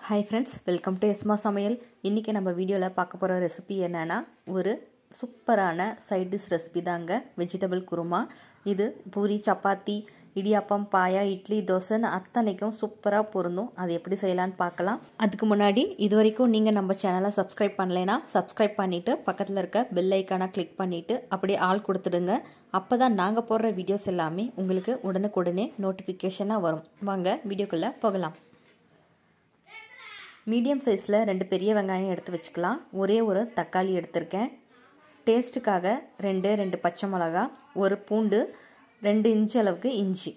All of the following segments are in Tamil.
Hi friends, welcome to Esma சமையல். இன்னைக்கு நம்ம வீடியோல பார்க்க போற ரெசிபி என்னன்னா ஒரு சூப்பரான சைட் டிஷ் ரெசிபி தாங்க வெஜிடபிள் குருமா. இது பூரி, சப்பாத்தி, இடியாப்பம், பாயா, இட்லி, தோசைன்னு அத்தனைக்கும் சூப்பரா பொருந்தும். அது எப்படி செய்யலாம்னு பார்க்கலாம். அதுக்கு முன்னாடி இதுவரைக்கும் நீங்க நம்ம சேனலை சப்ஸ்கிரைப் பண்ணலைனா சப்ஸ்கிரைப் பண்ணிட்டு பக்கத்துல இருக்க பெல் ஐகானை கிளிக் பண்ணிட்டு அப்படியே ஆல் கொடுத்துடுங்க. அப்பதான் நாங்க போடுற வீடியோஸ் எல்லாமே உங்களுக்கு உடனுக்குடனே நோட்டிபிகேஷனா வரும். வாங்க வீடியோக்குள்ள போகலாம். மீடியம் சைஸில் 2 பெரிய வெங்காயம் எடுத்து வச்சுக்கலாம். ஒரே ஒரு தக்காளி எடுத்திருக்கேன். டேஸ்ட்டுக்காக 2 பச்சை மிளகா, ஒரு பூண்டு, 2 இன்ச்சு அளவுக்கு இஞ்சி,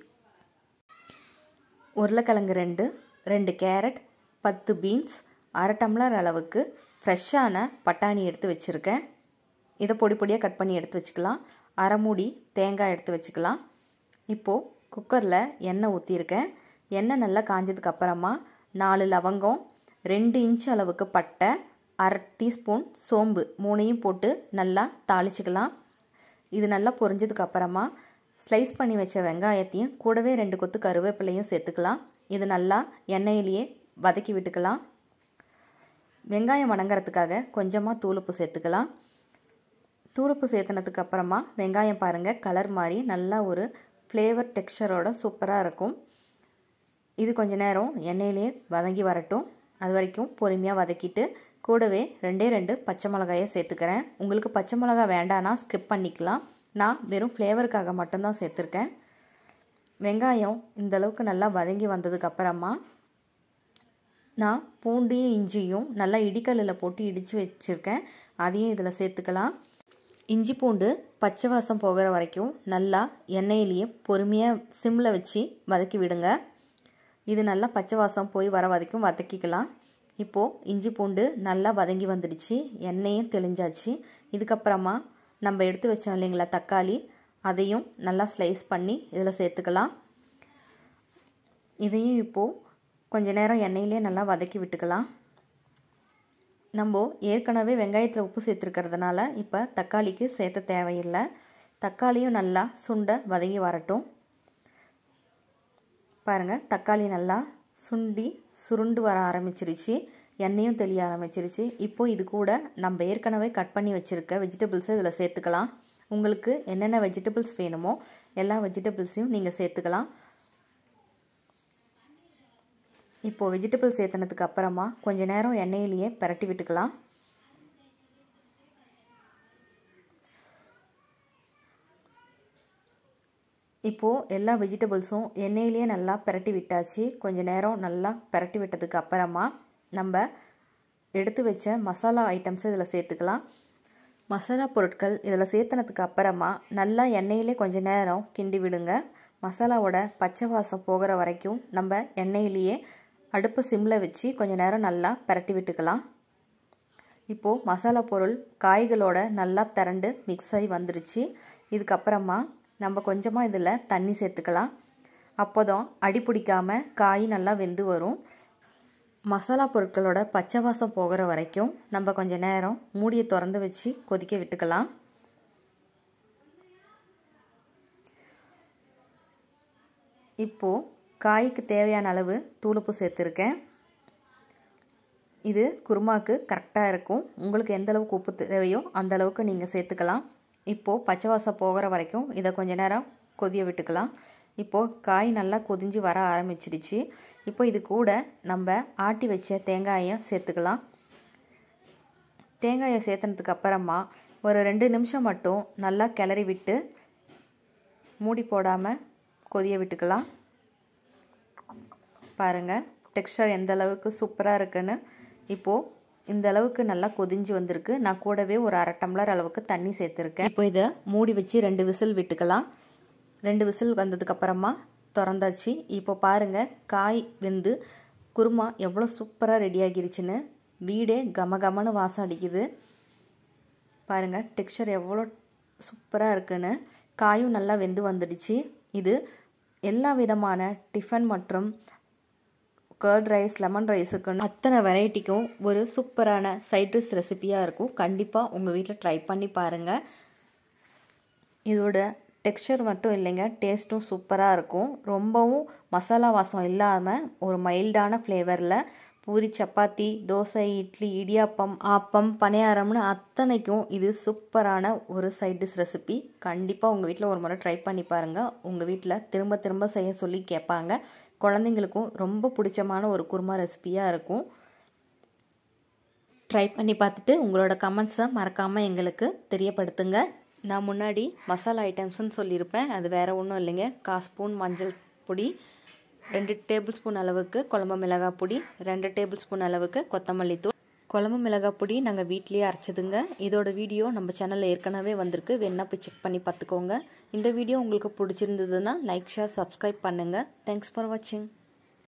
உருளைக்கிழங்கு 2 கேரட், 10 பீன்ஸ், அரை டம்ளர் அளவுக்கு ஃப்ரெஷ்ஷான பட்டாணி எடுத்து வச்சுருக்கேன். இதை பொடி பொடியாக கட் பண்ணி எடுத்து வச்சுக்கலாம். அரை மூடி தேங்காய் எடுத்து வச்சுக்கலாம். இப்போது குக்கரில் எண்ணெய் ஊற்றிருக்கேன். எண்ணெய் நல்லா காஞ்சதுக்கு அப்புறமா 4 லவங்கம், 2 இன்ச்சு அளவுக்கு பட்டை, அரை டீஸ்பூன் சோம்பு, 3ஐயும் போட்டு நல்லா தாளிச்சிக்கலாம். இது நல்லா பொரிஞ்சதுக்கு அப்புறமா ஸ்லைஸ் பண்ணி வச்ச வெங்காயத்தையும் கூடவே 2 கொத்து கருவேப்பிலையும் சேர்த்துக்கலாம். இது நல்லா எண்ணெயிலேயே வதக்கி விட்டுக்கலாம். வெங்காயம் வதங்கிறதுக்காக கொஞ்சமாக தூளுப்பு சேர்த்துக்கலாம். தூளுப்பு சேர்த்துனதுக்கு அப்புறமா வெங்காயம் பாருங்கள் கலர் மாதிரி நல்லா ஒரு ஃப்ளேவர் டெக்ஸ்சரோட சூப்பராக இருக்கும். இது கொஞ்ச நேரம் எண்ணெயிலேயே வதங்கி வரட்டும். அது வரைக்கும் பொறுமையாக வதக்கிட்டு கூடவே 2 பச்சை மிளகாயை சேர்த்துக்கிறேன். உங்களுக்கு பச்சை மிளகா வேண்டானா ஸ்கிப் பண்ணிக்கலாம். நான் வெறும் ஃப்ளேவருக்காக மட்டும்தான் சேர்த்துருக்கேன். வெங்காயம் இந்தளவுக்கு நல்லா வதங்கி வந்ததுக்கு அப்புறமா நான் பூண்டையும் இஞ்சியும் நல்லா இடிக்கல்லில் போட்டு இடித்து வச்சுருக்கேன். அதையும் இதில் சேர்த்துக்கலாம். இஞ்சி பூண்டு பச்சை வாசம் போகிற வரைக்கும் நல்லா எண்ணெயிலேயே பொறுமையாக சிம்மில் வச்சு வதக்கி விடுங்க. இது நல்லா பச்சை வாசம் போய் வர வரைக்கும் வதக்கிக்கலாம். இப்போது இஞ்சி பூண்டு நல்லா வதங்கி வந்துடுச்சு, எண்ணெயும் தெளிஞ்சாச்சு. இதுக்கப்புறமா நம்ம எடுத்து வச்சோம் இல்லைங்களா தக்காளி, அதையும் நல்லா ஸ்லைஸ் பண்ணி இதில் சேர்த்துக்கலாம். இதையும் இப்போது கொஞ்ச நேரம் எண்ணெயிலே நல்லா வதக்கி விட்டுக்கலாம். நம்ம ஏற்கனவே வெங்காயத்தில் உப்பு சேர்த்துருக்கிறதுனால இப்போ தக்காளிக்கு சேர்த்த தேவையில்லை. தக்காளியும் நல்லா சுண்ட வதங்கி வரட்டும். பாருங்கள் தக்காளி நல்லா சுருண்டு வர ஆரம்பிச்சிருச்சு, எண்ணெயும் தெளிய ஆரம்பிச்சிருச்சு. இப்போது இது கூட நம்ம ஏற்கனவே கட் பண்ணி வச்சுருக்க வெஜிடபிள்ஸை இதில் சேர்த்துக்கலாம். உங்களுக்கு என்னென்ன வெஜிடபிள்ஸ் வேணுமோ எல்லா வெஜிடபிள்ஸையும் நீங்கள் சேர்த்துக்கலாம். இப்போது வெஜிடபிள்ஸ் சேர்த்துனதுக்கு அப்புறமா கொஞ்சம் நேரம் எண்ணெயிலேயே பிரட்டி விட்டுக்கலாம். இப்போது எல்லா வெஜிடபிள்ஸும் எண்ணெயிலேயே நல்லா பிரட்டி விட்டாச்சு. கொஞ்சம் நேரம் நல்லா பிரட்டி விட்டதுக்கு அப்புறமா நம்ம எடுத்து வச்ச மசாலா ஐட்டம்ஸ் இதில் சேர்த்துக்கலாம். மசாலா பொருட்கள் இதில் சேர்த்துனதுக்கு அப்புறமா நல்லா எண்ணெயிலே கொஞ்சம் நேரம் கிண்டி விடுங்க. மசாலாவோட பச்சை வாசம் போகிற வரைக்கும் நம்ம எண்ணெயிலேயே அடுப்பு சிம்மில் வச்சு கொஞ்சம் நேரம் நல்லா பிரட்டி விட்டுக்கலாம். இப்போது மசாலா பொருள் காய்களோட நல்லா திரண்டு மிக்ஸ் ஆகி வந்துருச்சு. இதுக்கப்புறமா நம்ம கொஞ்சமாக இதில் தண்ணி சேர்த்துக்கலாம். அப்போதான் அடி பிடிக்காமல் காய் நல்லா வெந்து வரும். மசாலா பொருட்களோட பச்சை வாசம் போகிற வரைக்கும் நம்ம கொஞ்சம் நேரம் மூடியை திறந்து வச்சு கொதிக்க விட்டுக்கலாம். இப்போது காய்க்கு தேவையான அளவு தூளுப்பு சேர்த்துருக்கேன். இது குருமாவுக்கு கரெக்டாக இருக்கும். உங்களுக்கு எந்த அளவுக்கு உப்பு தேவையோ அந்த அளவுக்கு நீங்கள் சேர்த்துக்கலாம். இப்போது பச்சை வாசம் போகிற வரைக்கும் இதை கொஞ்சம் நேரம் கொதிய விட்டுக்கலாம். இப்போது காய் நல்லா கொதிஞ்சு வர ஆரம்பிச்சிடுச்சு. இப்போ இது கூட நம்ம ஆட்டி வச்ச தேங்காயை சேர்த்துக்கலாம். தேங்காயை சேர்த்துனதுக்கு அப்புறமா ஒரு 2 நிமிஷம் மட்டும் நல்லா கிளறி விட்டு மூடி போடாமல் கொதிய விட்டுக்கலாம். பாருங்கள் டெக்ஸ்சர் எந்த அளவுக்கு சூப்பராக இருக்குன்னு. இப்போது இந்த அளவுக்கு நல்லா கொதிஞ்சு வந்திருக்கு. நான் கூடவே ஒரு அரை டம்ளர் அளவுக்கு தண்ணி சேர்த்துருக்கேன். இப்போ இதை மூடி வச்சு 2 விசில் விட்டுக்கலாம். 2 விசில் வந்ததுக்கப்புறமா திறந்தாச்சு. இப்போ பாருங்கள் காய் வெந்து குருமா எவ்வளோ சூப்பராக ரெடி ஆகிருச்சுன்னு. வீடே கமகமன்னு வாசம் அடிக்குது. பாருங்கள் டெக்ஸ்சர் எவ்வளோ சூப்பராக இருக்குன்னு. காயும் நல்லா வெந்து வந்துடுச்சு. இது எல்லா விதமான டிஃபன் மற்றும் கர்ட் ரைஸ், லெமன் ரைஸுக்குன்னு அத்தனை வெரைட்டிக்கும் ஒரு சூப்பரான சைட் டிஷ் ரெசிபியாக இருக்கும். கண்டிப்பாக உங்கள் வீட்டில் ட்ரை பண்ணி பாருங்கள். இதோட டெக்ஸ்சர் மட்டும் இல்லைங்க, டேஸ்ட்டும் சூப்பராக இருக்கும். ரொம்பவும் மசாலா வாசம் இல்லாமல் ஒரு மைல்டான ஃப்ளேவரில் பூரி, சப்பாத்தி, தோசை, இட்லி, இடியாப்பம், ஆப்பம், பணியாரம்னு அத்தனைக்கும் இது சூப்பரான ஒரு சைட் டிஷ் ரெசிபி. கண்டிப்பாக உங்கள் வீட்டில் ஒரு முறை ட்ரை பண்ணி பாருங்கள். உங்கள் வீட்டில் திரும்ப திரும்ப செய்ய சொல்லி கேட்பாங்க. குழந்தைங்களுக்கும் ரொம்ப பிடிச்சமான ஒரு குருமா ரெசிபியாக இருக்கும். ட்ரை பண்ணி பார்த்துட்டு உங்களோட கமெண்ட்ஸை மறக்காமல் எங்களுக்கு தெரியப்படுத்துங்க. நான் முன்னாடி மசாலா ஐட்டம்ஸ்ன்னு சொல்லியிருப்பேன். அது வேறு ஒன்றும் இல்லைங்க. 1/4 ஸ்பூன் மஞ்சள் பொடி, 2 டேபிள் ஸ்பூன் அளவுக்கு குழம்பு மிளகாய் பொடி, 2 டேபிள் ஸ்பூன் அளவுக்கு கொத்தமல்லி தூள். குழம்பு மிளகாய் பொடி நாங்கள் வீட்லேயே அரைச்சதுங்க. இதோட வீடியோ நம்ம சேனலில் ஏற்கனவே வந்திருக்கு. வேணா போய் செக் பண்ணி பார்த்துக்கோங்க. இந்த வீடியோ உங்களுக்கு பிடிச்சிருந்ததுன்னா லைக், ஷேர், சப்ஸ்கிரைப் பண்ணுங்கள். தேங்க்ஸ் ஃபார் வாட்சிங்.